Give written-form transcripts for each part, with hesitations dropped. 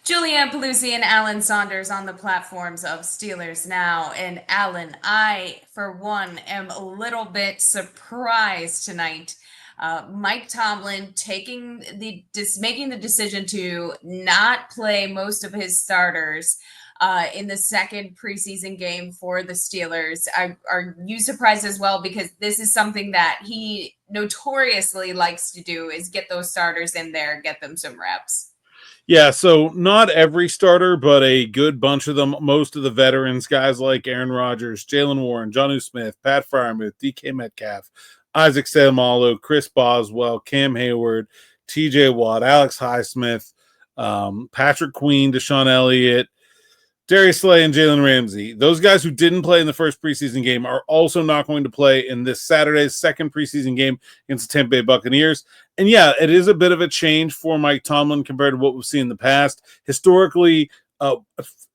Julianne Pelusi and Alan Saunders on the platforms of Steelers Now. And Alan, I, for one, am a little bit surprised tonight. Mike Tomlin making the decision to not play most of his starters in the second preseason game for the Steelers. Are you surprised as well? Because this is something that he notoriously likes to do: is get those starters in there, get them some reps. Yeah, so not every starter, but a good bunch of them. Most of the veterans, guys like Aaron Rodgers, Jalen Warren, Jonnu Smith, Pat Fryermuth, DK Metcalf, Isaac Seumalo, Chris Boswell, Cam Hayward, TJ Watt, Alex Highsmith, Patrick Queen, Deshaun Elliott, Darius Slay, and Jalen Ramsey. Those guys who didn't play in the first preseason game are also not going to play in this Saturday's second preseason game against the Tampa Bay Buccaneers. And yeah, it is a bit of a change for Mike Tomlin compared to what we've seen in the past. Historically,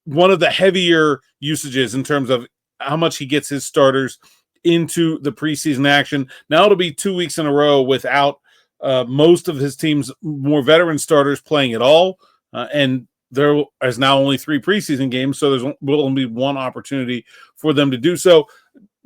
one of the heavier usages in terms of how much he gets his starters into the preseason action. Now it'll be 2 weeks in a row without most of his team's more veteran starters playing at all. And there is now only 3 preseason games, so will only be one opportunity for them to do so.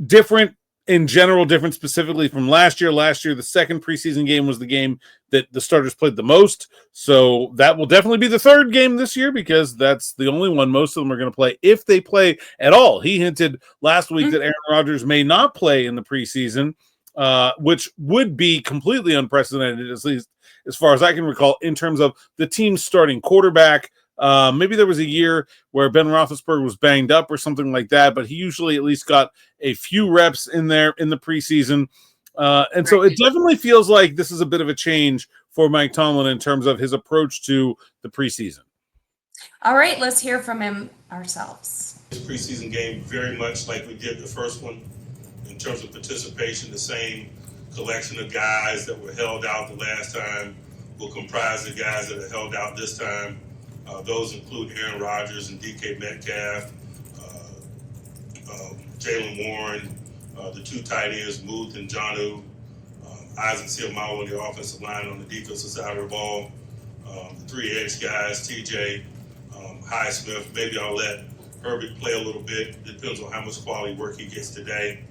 Different in general, different specifically from last year. Last year, the second preseason game was the game that the starters played the most. So that will definitely be the third game this year because that's the only one most of them are going to play if they play at all. He hinted last week that Aaron Rodgers may not play in the preseason, which would be completely unprecedented, at least as far as I can recall, in terms of the team's starting quarterback. Maybe there was a year where Ben Roethlisberger was banged up or something like that, but he usually at least got a few reps in there in the preseason. And so it definitely feels like this is a bit of a change for Mike Tomlin in terms of his approach to the preseason. All right, let's hear from him ourselves. This preseason game, very much like we did the first one, in terms of participation, the same collection of guys that were held out the last time will comprise the guys that are held out this time. Those include Aaron Rodgers and DK Metcalf, Jalen Warren, the 2 tight ends, Muth and Jonnu, Isaac Seumalo on the offensive line on the defensive side of the ball, the 3 edge guys, TJ, Highsmith. Maybe I'll let Herbert play a little bit. Depends on how much quality work he gets today.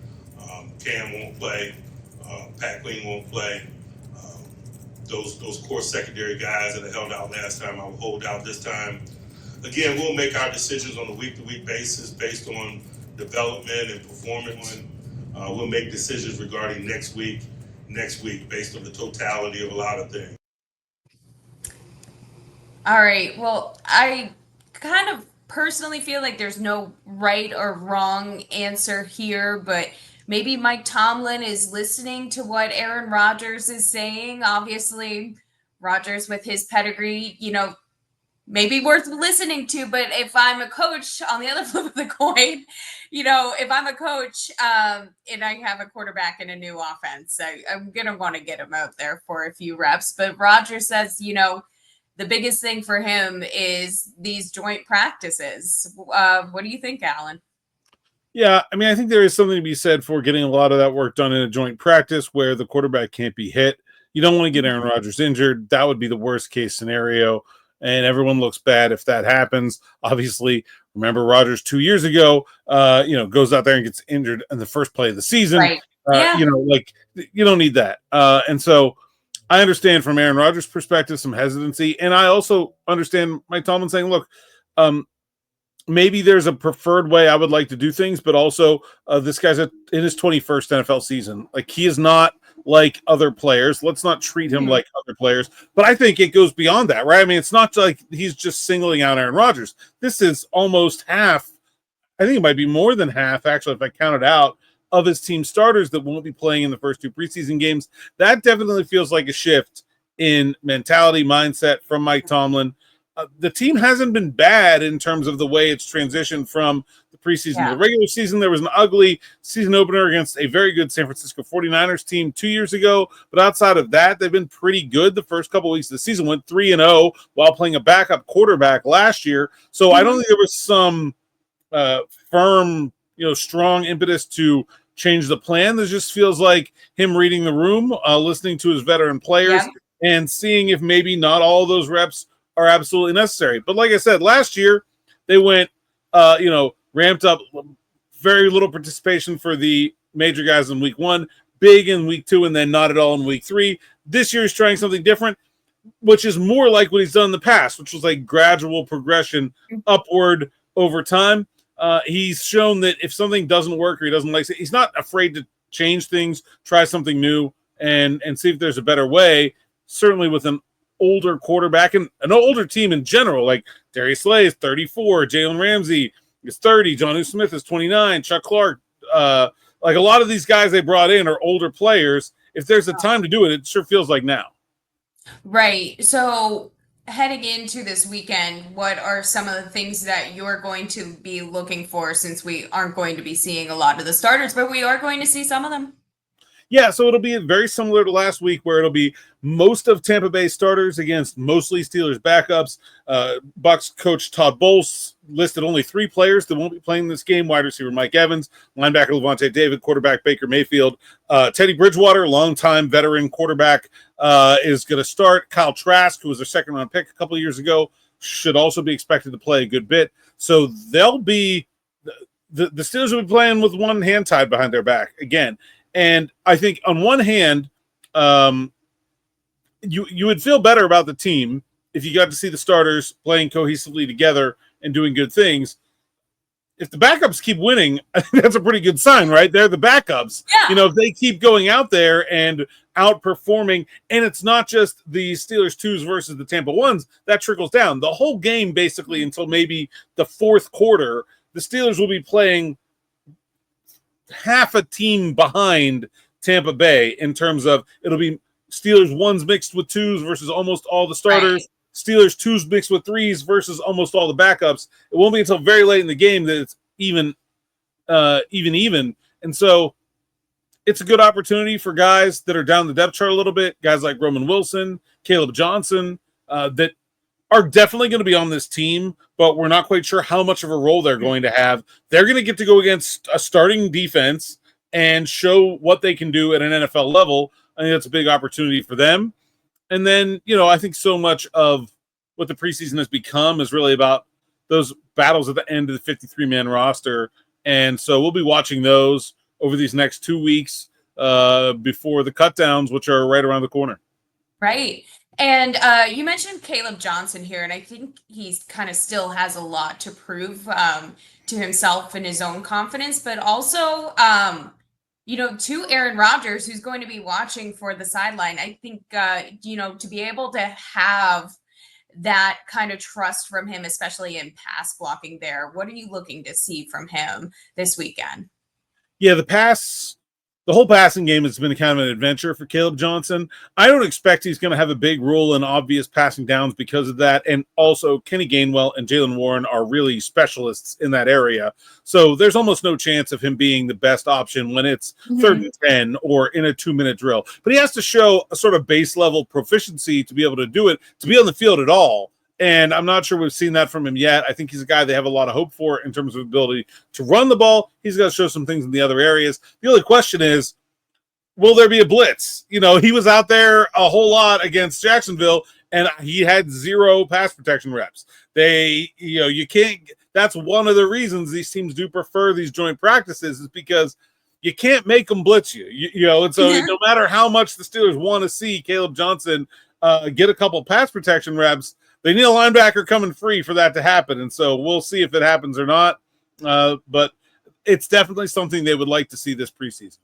Cam won't play. Pat Queen won't play. Those core secondary guys that are held out last time, I will hold out this time. Again, we'll make our decisions on a week-to-week basis based on development and performance. We'll make decisions regarding next week based on the totality of a lot of things. All right. Well, I kind of personally feel like there's no right or wrong answer here, but maybe Mike Tomlin is listening to what Aaron Rodgers is saying. Obviously, Rodgers with his pedigree, maybe worth listening to. But if I'm a coach, on the other flip of the coin, if I'm a coach and I have a quarterback in a new offense, I'm going to want to get him out there for a few reps. But Rodgers says, the biggest thing for him is these joint practices. What do you think, Alan? Yeah, I mean, I think there is something to be said for getting a lot of that work done in a joint practice where the quarterback can't be hit. You don't want to get Aaron Rodgers injured. That would be the worst case scenario, and everyone looks bad if that happens. Obviously, remember Rodgers 2 years ago, goes out there and gets injured in the first play of the season. Right. Yeah. You don't need that. And so I understand from Aaron Rodgers' perspective some hesitancy, and I also understand Mike Tomlin saying, look, maybe there's a preferred way I would like to do things, but also this guy's in his 21st NFL season. Like, he is not like other players. Let's not treat him like other players. But I think it goes beyond that, right? I mean, it's not like he's just singling out Aaron Rodgers. This is almost half. I think it might be more than half, actually, if I count it out, of his team starters that won't be playing in the first 2 preseason games. That definitely feels like a shift in mentality, mindset from Mike Tomlin. The team hasn't been bad in terms of the way it's transitioned from the preseason to the regular season. There was an ugly season opener against a very good San Francisco 49ers team 2 years ago. But outside of that, they've been pretty good the first couple of weeks of the season. Went 3-0 while playing a backup quarterback last year. So I don't think there was some firm, strong impetus to change the plan. This just feels like him reading the room, listening to his veteran players, and seeing if maybe not all of those reps are absolutely necessary. But like I said, last year they went, ramped up, very little participation for the major guys in week 1, big in week 2, and then not at all in week 3. This year he's trying something different, which is more like what he's done in the past, which was like gradual progression upward over time. He's shown that if something doesn't work or he doesn't like it, he's not afraid to change things, try something new, and see if there's a better way. Certainly with an older quarterback and an older team in general, like Darius Slay is 34, Jalen Ramsey is 30, Jonnu Smith is 29, Chuck Clark. Like a lot of these guys they brought in are older players. If there's a time to do it, it sure feels like now. Right. So heading into this weekend, what are some of the things that you're going to be looking for, since we aren't going to be seeing a lot of the starters, but we are going to see some of them? Yeah, so it'll be very similar to last week, where it'll be most of Tampa Bay starters against mostly Steelers backups. Bucks coach Todd Bowles listed only 3 players that won't be playing this game: wide receiver Mike Evans, linebacker Levante David, quarterback Baker Mayfield. Teddy Bridgewater, longtime veteran quarterback, is going to start. Kyle Trask, who was their second-round pick a couple of years ago, should also be expected to play a good bit. So they'll be the Steelers will be playing with one hand tied behind their back again. And I think on one hand, you would feel better about the team if you got to see the starters playing cohesively together and doing good things. If the backups keep winning, I think that's a pretty good sign, right? They're the backups. Yeah. If they keep going out there and outperforming, and it's not just the Steelers 2s versus the Tampa 1s, that trickles down. The whole game, basically, until maybe the fourth quarter, the Steelers will be playing half a team behind Tampa Bay in terms of it'll be Steelers 1s mixed with 2s versus almost all the starters. Right. Steelers 2s mixed with 3s versus almost all the backups. It won't be until very late in the game that it's even. And so it's a good opportunity for guys that are down the depth chart a little bit, guys like Roman Wilson, Caleb Johnson, that are definitely going to be on this team, but we're not quite sure how much of a role they're going to have. They're going to get to go against a starting defense and show what they can do at an NFL level. I think that's a big opportunity for them. And then, I think so much of what the preseason has become is really about those battles at the end of the 53-man roster. And so we'll be watching those over these next 2 weeks before the cutdowns, which are right around the corner. Right. And you mentioned Caleb Johnson here, and I think he's kind of still has a lot to prove to himself and his own confidence, but also, to Aaron Rodgers, who's going to be watching for the sideline. I think, to be able to have that kind of trust from him, especially in pass blocking there, what are you looking to see from him this weekend? Yeah, the whole passing game has been kind of an adventure for Caleb Johnson. I don't expect he's going to have a big role in obvious passing downs because of that. And also, Kenny Gainwell and Jaylen Warren are really specialists in that area. So there's almost no chance of him being the best option when it's 3rd and 10 or in a 2-minute drill. But he has to show a sort of base level proficiency to be able to do it, to be on the field at all. And I'm not sure we've seen that from him yet. I think he's a guy they have a lot of hope for in terms of ability to run the ball. He's got to show some things in the other areas. The only question is, will there be a blitz? He was out there a whole lot against Jacksonville, and he had 0 pass protection reps. You can't. That's one of the reasons these teams do prefer these joint practices, is because you can't make them blitz you. And so no matter how much the Steelers want to see Caleb Johnson get a couple pass protection reps, they need a linebacker coming free for that to happen. And so we'll see if it happens or not. But it's definitely something they would like to see this preseason.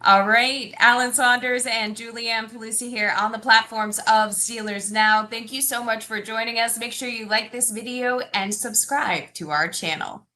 All right. Alan Saunders and Julianne Pelusi here on the platforms of Steelers Now. Thank you so much for joining us. Make sure you like this video and subscribe to our channel.